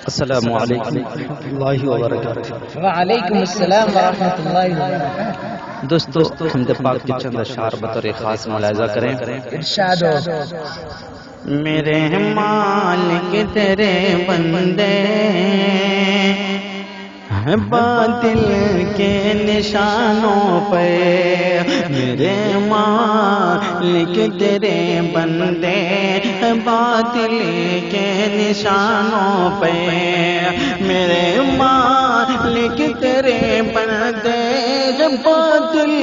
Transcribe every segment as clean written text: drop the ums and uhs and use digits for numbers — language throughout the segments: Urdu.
السلام علیکم ورحمۃ اللہ وبرکاتہ۔ وعلیکم السلام ورحمۃ اللہ وبرکاتہ۔ دوستو حمد پاک کے چند اشعار بطور خاص ملاحظہ کریں۔ ارشاد ہو۔ میرے مالک تیرے بندے ہیں باطل کے نشانوں پہ، میرے مالک تیرے بندے ہیں باطل کے نشانوں پہ، میرے مالک تیرے بندے ہیں باطل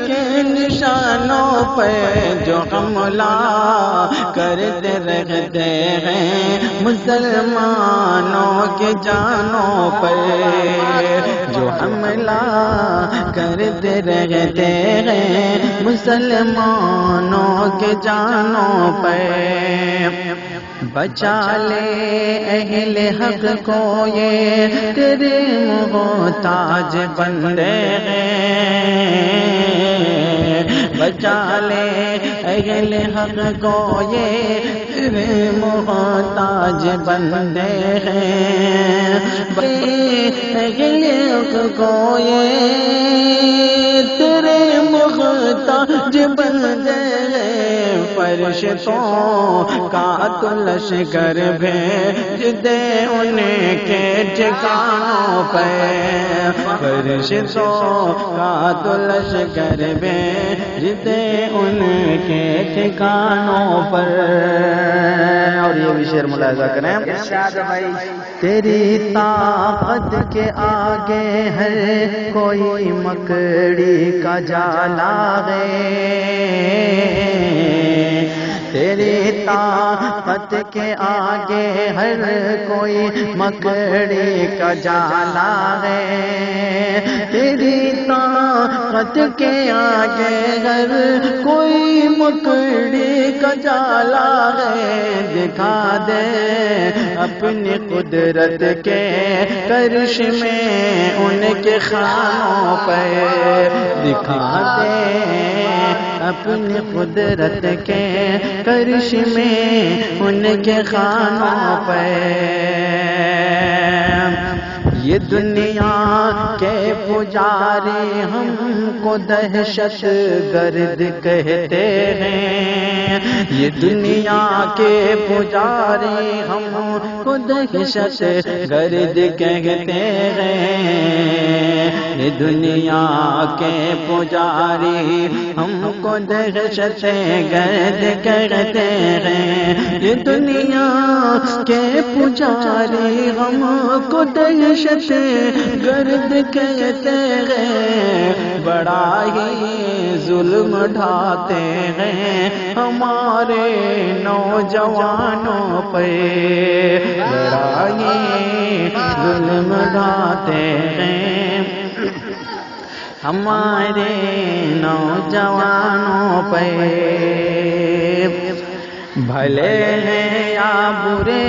کے نشانوں پہ، جو حملہ کرتے رہتے ہیں مسلمانوں کے جانوں پہ، جو حملہ کرتے رہتے ہیں مسلمانوں کے جانوں پہ، بچا لے اہل حق کو یہ تیرے محتاج بندے ہیں، بچا لے اہل حق کو یہ تیرے محتاج بندے ہیں، اہل حق کو یہ تیرے محتاج بندے ہیں، فرشتوں کا تو لشکر بھیج دے ان کے ٹھکانوں پہ، فرشتوں کا تو لشکر بھیج دے ان کے ٹھکانوں پر۔ اور یہ بھی شعر ملاحظہ کریں۔ ارشاد بھائی۔ تیری طاقت کے آگے ہر کوئی مکڑی کا جالا ہے، تیری طاقت کے آگے ہر کوئی مکڑی کا جالا ہے، تیری طاقت کے آگے ہر کوئی مکڑی کا جالا ہے، دکھا دے اپنی قدرت کے کرشمے ان کے خانوں پہ، دکھا دے اپنی قدرت کے کرشمے ان کے خانوں پہ، یہ دنیا کے پجاری ہم کو دہشت گرد کہتے ہیں، یہ دنیا کے پجاری ہم کو دہشت گرد کہتے ہیں، یہ دنیا کے پجاری ہم کو دہشت گرد کہتے ہیں، یہ دنیا کے پجاری ہم کو دہشت گرد کہتے ہیں، بڑا ہی ظلم ڈھاتے ہیں ہمارے نوجوانوں پہ، بڑا ہی ظلم ڈھاتے ہیں ہمارے نوجوانوں پہ، بھلے ہیں یا برے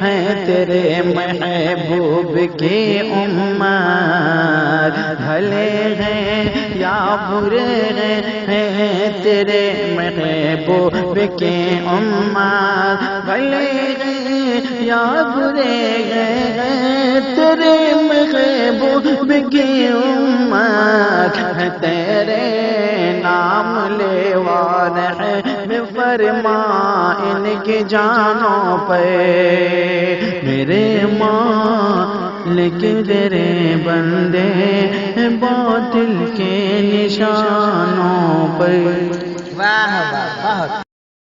ہیں تیرے محبوب کی امت، بھلے ہیں یا برے ہیں تیرے محبوب کی امت، بھلے ہیں یا برے ہیں تیرے محبوب کی امت، تیرے نام لیوان ہے فرما ان کی جانوں پہ، میرے مالک تیرے بندے باطل کے نشانوں پہ۔